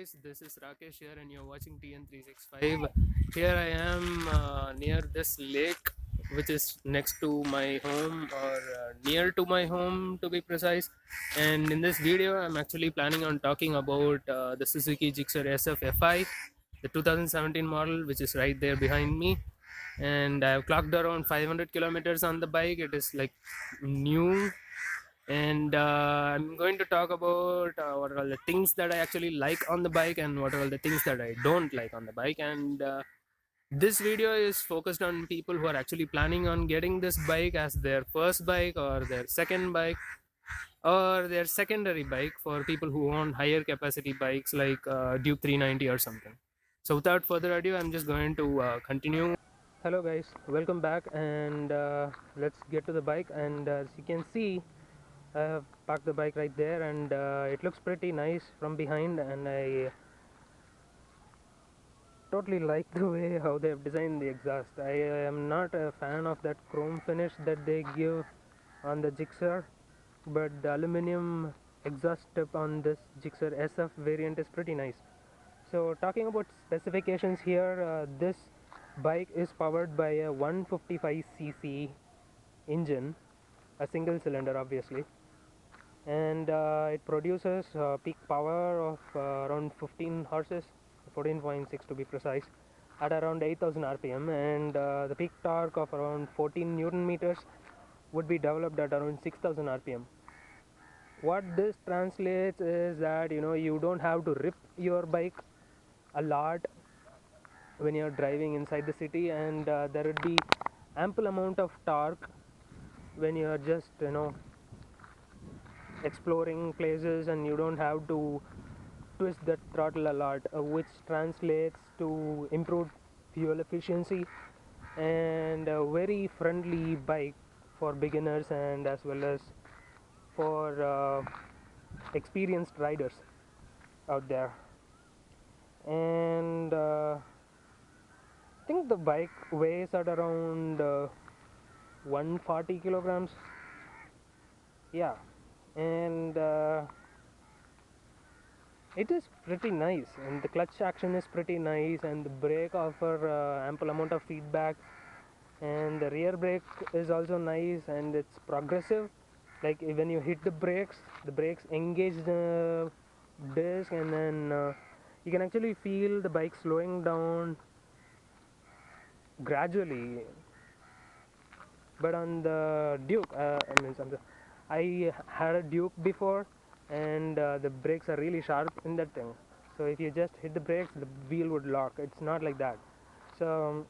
guys, this is Rakesh here and you're watching TN365. Here I am near this lake which is next to my home or near to my home to be precise. And in this video I'm actually planning on talking about the Suzuki Gixxer SF FI, the 2017 model, which is right there behind me. And I've clocked around 500 kilometers on the bike. It is like new, and I'm going to talk about what are all the things that I actually like on the bike and what are all the things that I don't like on the bike. And this video is focused on people who are actually planning on getting this bike as their first bike or their second bike or their secondary bike for people who own higher capacity bikes like Duke 390 or something. So without further ado, I'm just going to continue. Hello guys, welcome back, and let's get to the bike. And as you can see, I have parked the bike right there, and it looks pretty nice from behind, and I totally like the way how they have designed the exhaust. I am not a fan of that chrome finish that they give on the Gixxer, but the aluminum exhaust tip on this Gixxer SF variant is pretty nice. So talking about specifications here, this bike is powered by a 155cc engine, a single cylinder obviously, and it produces peak power of around 15 horses, 14.6 to be precise, at around 8000 rpm, and the peak torque of around 14 newton meters would be developed at around 6000 rpm. What this translates is that you don't have to rip your bike a lot when you're driving inside the city, and there would be ample amount of torque when you're just exploring places, and you don't have to twist the throttle a lot, which translates to improved fuel efficiency and a very friendly bike for beginners and as well as for experienced riders out there. And I think the bike weighs at around 140 kilograms. Yeah, and it is pretty nice, and the clutch action is pretty nice, and the brake offer ample amount of feedback, and the rear brake is also nice, and it's progressive. Like when you hit the brakes engage the disc, and then you can actually feel the bike slowing down gradually. But on the Duke, I had a Duke before, and the brakes are really sharp in that thing. So if you just hit the brakes, the wheel would lock. It's not like that. So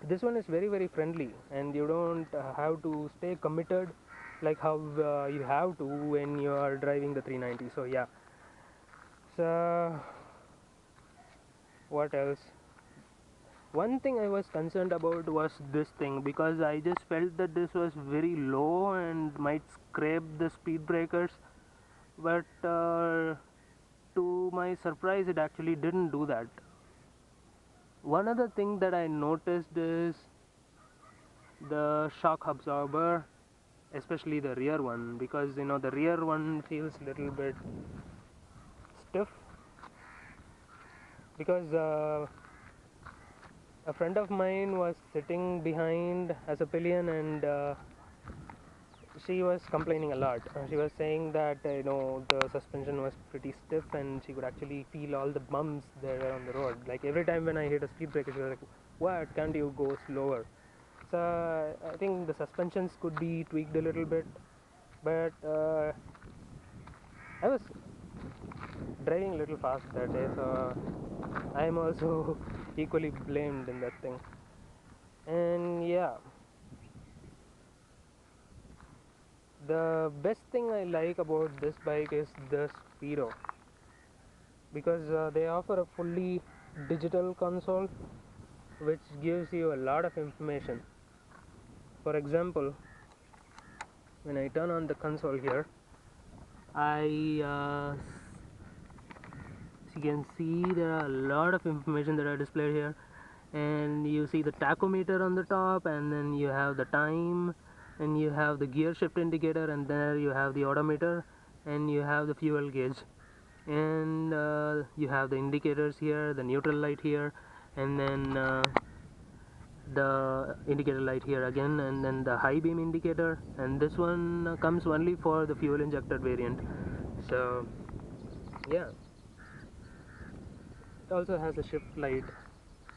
this one is very very friendly, and you don't have to stay committed like how you have to when you are driving the 390. So yeah. So what else? One thing I was concerned about was this thing, because I just felt that this was very low and might scrape the speed breakers, but to my surprise it actually didn't do that. One other thing that I noticed is the shock absorber, especially the rear one, because the rear one feels a little bit stiff, because a friend of mine was sitting behind as a pillion, and she was complaining a lot. She was saying that the suspension was pretty stiff, and she could actually feel all the bumps there on the road. Like every time when I hit a speed breaker, she was like, "What? Can't you go slower?" So I think the suspensions could be tweaked a little bit, but I was driving a little fast that day, so I am also equally blamed in that thing. And yeah, the best thing I like about this bike is the Speedo, because they offer a fully digital console which gives you a lot of information. For example, when I turn on the console here, as you can see, there are a lot of information that are displayed here, and you see the tachometer on the top, and then you have the time, and you have the gear shift indicator, and there you have the odometer, and you have the fuel gauge. and you have the indicators here, the neutral light here, and then the indicator light here again, and then the high beam indicator, and this one comes only for the fuel injected variant. So yeah, it also has a shift light,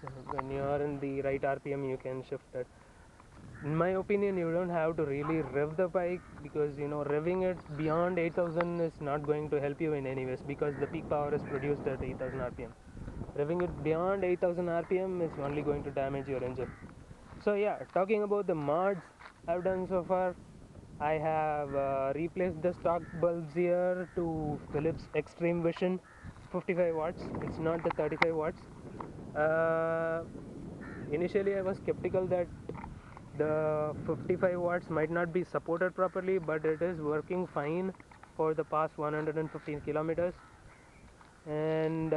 so when you are in the right RPM you can shift it. In my opinion, you don't have to really rev the bike, because revving it beyond 8000 is not going to help you in any ways, because the peak power is produced at 8000 rpm. Revving it beyond 8000 rpm is only going to damage your engine. So yeah, talking about the mods I've done so far, I have replaced the stock bulbs here to Philips Extreme Vision 55 watts. It's not the 35 watts. uh, Initially I was skeptical that the 55 watts might not be supported properly, but it is working fine for the past 115 kilometers. And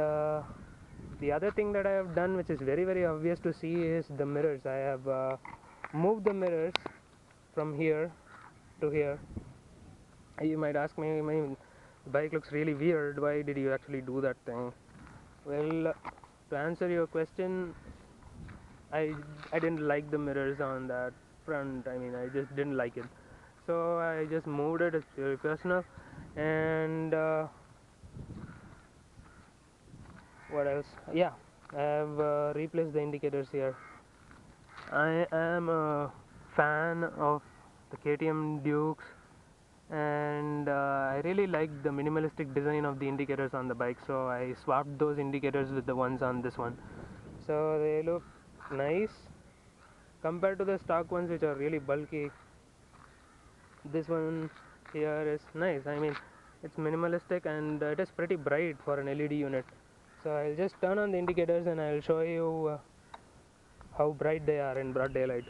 the other thing that I have done, which is very very obvious to see, is the mirrors. I have moved the mirrors from here to here. You might ask me, the bike looks really weird, why did you actually do that thing? Well, to answer your question, I I didn't like the mirrors on that front. I mean, I just didn't like it, so I just moved it. It's very personal. And what else? Yeah, I have replaced the indicators here. I am a fan of the KTM Dukes, and I really like the minimalistic design of the indicators on the bike, so I swapped those indicators with the ones on this one. So they look nice compared to the stock ones, which are really bulky. This one here is nice. I mean, it's minimalistic, and it is pretty bright for an LED unit. So I'll just turn on the indicators and I'll show you how bright they are in broad daylight.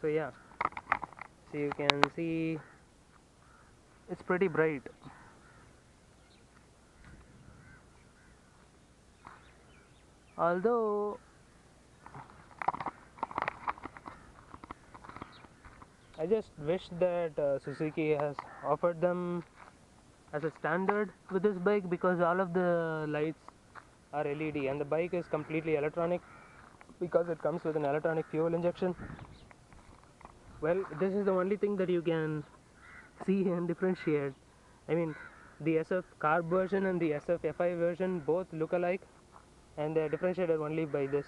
So yeah, so you can see it's pretty bright. Although I just wish that Suzuki has offered them as a standard with this bike, because all of the lights are LED and the bike is completely electronic, because it comes with an electronic fuel injection. Well, this is the only thing that you can see and differentiate. I mean, the SF carb version and the SF FI version both look alike, and they are differentiated only by this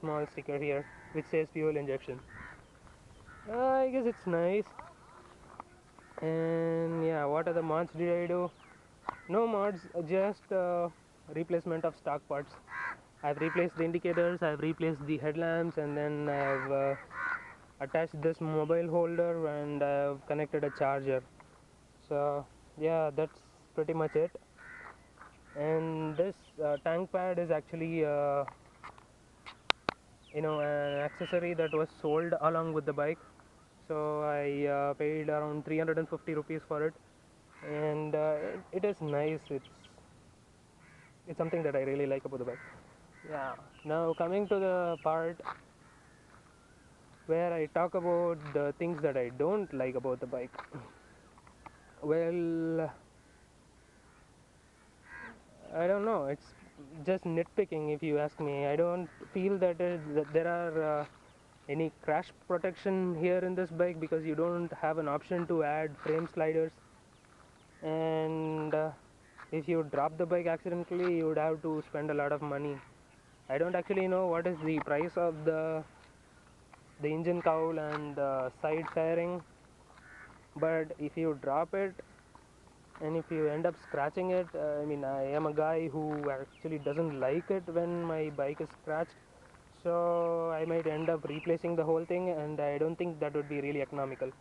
small sticker here which says fuel injection. I guess it's nice. And yeah, what other mods did I do? No mods, just replacement of stock parts. I've replaced the indicators, I've replaced the headlamps, and then I've attached this mobile holder, and I've connected a charger. So yeah, that's pretty much it. And this tank pad is actually an accessory that was sold along with the bike. So I paid around 350 rupees for it, and it is nice. It's something that I really like about the bike. Yeah. Now coming to the part where I talk about the things that I don't like about the bike. Well, I don't know. It's just nitpicking if you ask me. I don't feel that there are any crash protection here in this bike, because you don't have an option to add frame sliders, and if you drop the bike accidentally, you would have to spend a lot of money. I don't actually know what is the price of the engine cowl and side fairing, but if you drop it and if you end up scratching it, I mean, I am a guy who actually doesn't like it when my bike is scratched, so I might end up replacing the whole thing, and I don't think that would be really economical.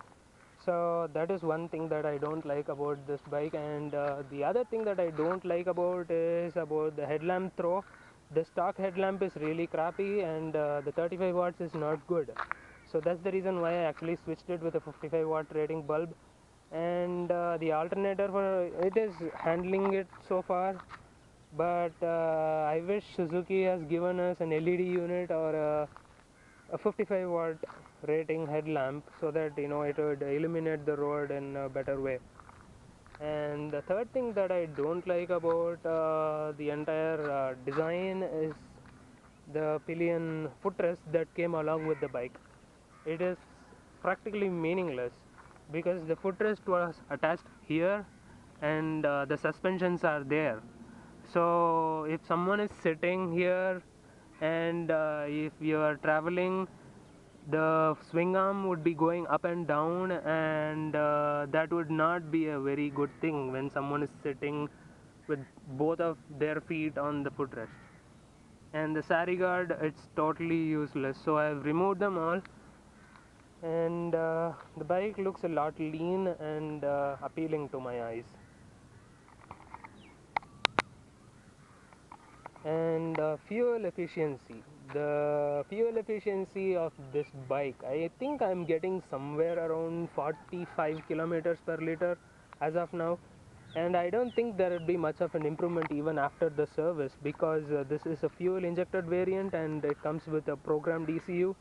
So that is one thing that I don't like about this bike. And the other thing that I don't like about is about the headlamp throw. The stock headlamp is really crappy, and the 35 watts is not good. So that's the reason why I actually switched it with a 55 watt rating bulb. And the alternator for it is handling it so far, but I wish Suzuki has given us an LED unit or a 55 watt rating headlamp, so that it would illuminate the road in a better way. And the third thing that I don't like about the entire design is the pillion footrest that came along with the bike. It is practically meaningless because the footrest was attached here and the suspensions are there. So if someone is sitting here and if you are traveling, the swing arm would be going up and down, and that would not be a very good thing when someone is sitting with both of their feet on the footrest. And the sari guard, it's totally useless, so I've removed them all. And the bike looks a lot lean and appealing to my eyes. And fuel efficiency, the fuel efficiency of this bike, I think I'm getting somewhere around 45 kilometers per liter as of now. And I don't think there will be much of an improvement even after the service, because this is a fuel injected variant and it comes with a programmed ECU.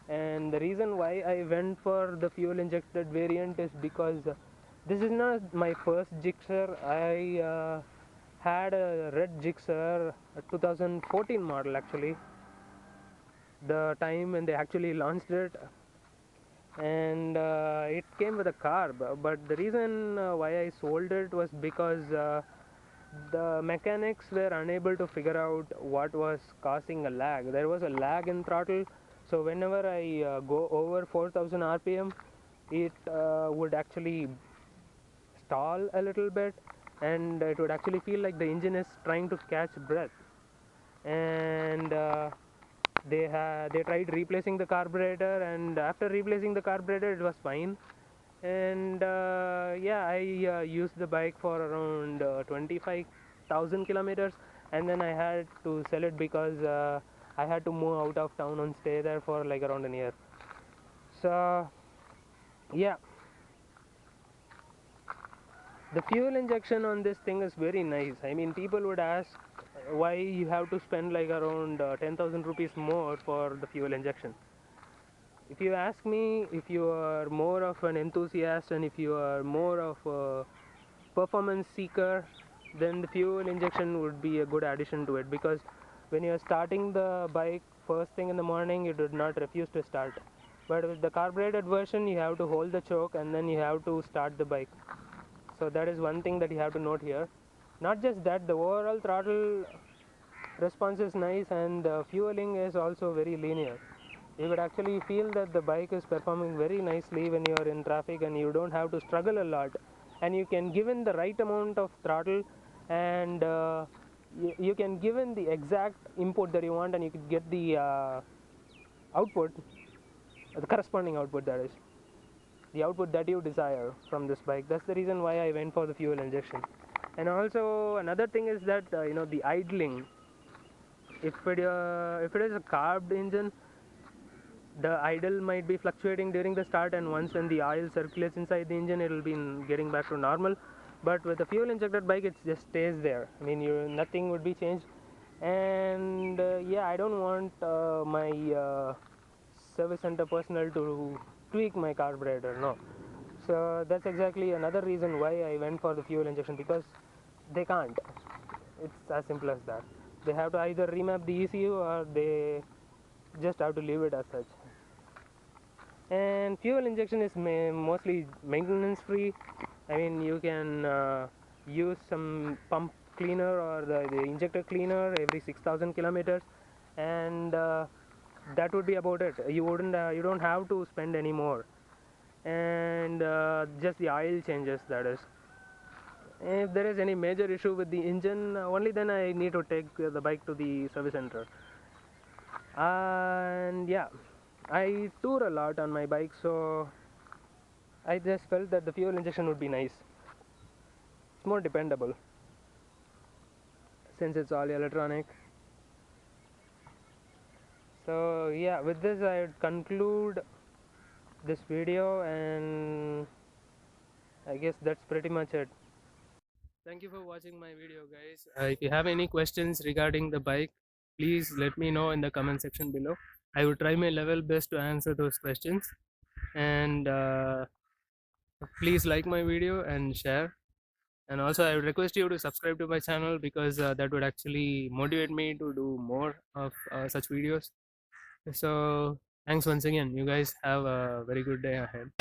And the reason why I went for the fuel injected variant is because this is not my first Gixxer. I had a red Gixxer, a 2014 model actually, the time when they actually launched it, and it came with a carb. But the reason why I sold it was because the mechanics were unable to figure out what was causing a lag. There was a lag in throttle, so whenever I go over 4000 rpm, it would actually stall a little bit, and it would actually feel like the engine is trying to catch breath. And they tried replacing the carburetor, and after replacing the carburetor it was fine. And yeah, I used the bike for around 25,000 kilometers, and then I had to sell it because I had to move out of town and stay there for like around a year. So yeah, the fuel injection on this thing is very nice. I mean, people would ask why you have to spend like around 10,000 rupees more for the fuel injection. If you ask me, if you are more of an enthusiast and if you are more of a performance seeker, then the fuel injection would be a good addition to it, because when you are starting the bike first thing in the morning, it would not refuse to start. But with the carbureted version, you have to hold the choke and then you have to start the bike. So that is one thing that you have to note here. Not just that, the overall throttle response is nice, and the fueling is also very linear. You would actually feel that the bike is performing very nicely when you are in traffic and you don't have to struggle a lot, and you can give in the right amount of throttle, and you can give in the exact input that you want, and you could get the output, the corresponding output, that is the output that you desire from this bike. That's the reason why I went for the fuel injection. And also another thing is that the idling, if it is a carved engine, the idle might be fluctuating during the start, and once when the oil circulates inside the engine, it will be getting back to normal. But with a fuel injected bike, it just stays there. I mean, nothing would be changed. And yeah, I don't want my service center personnel to tweak my carburetor, no. So that's exactly another reason why I went for the fuel injection, because they can't. It's as simple as that. They have to either remap the ECU or they just have to leave it as such. And fuel injection is mostly maintenance free. I mean, you can use some pump cleaner or the injector cleaner every 6,000 kilometers, and that would be about it. You don't have to spend any more, and just the oil changes, that is. If there is any major issue with the engine, only then I need to take the bike to the service center. And yeah, I tour a lot on my bike, so I just felt that the fuel injection would be nice. It's more dependable since it's all electronic. So yeah, with this I would conclude this video, and I guess that's pretty much it. Thank you for watching my video, guys. If you have any questions regarding the bike, please let me know in the comment section below. I will try my level best to answer those questions. And please like my video and share. And also I would request you to subscribe to my channel, because that would actually motivate me to do more of such videos. So thanks once again. You guys have a very good day ahead.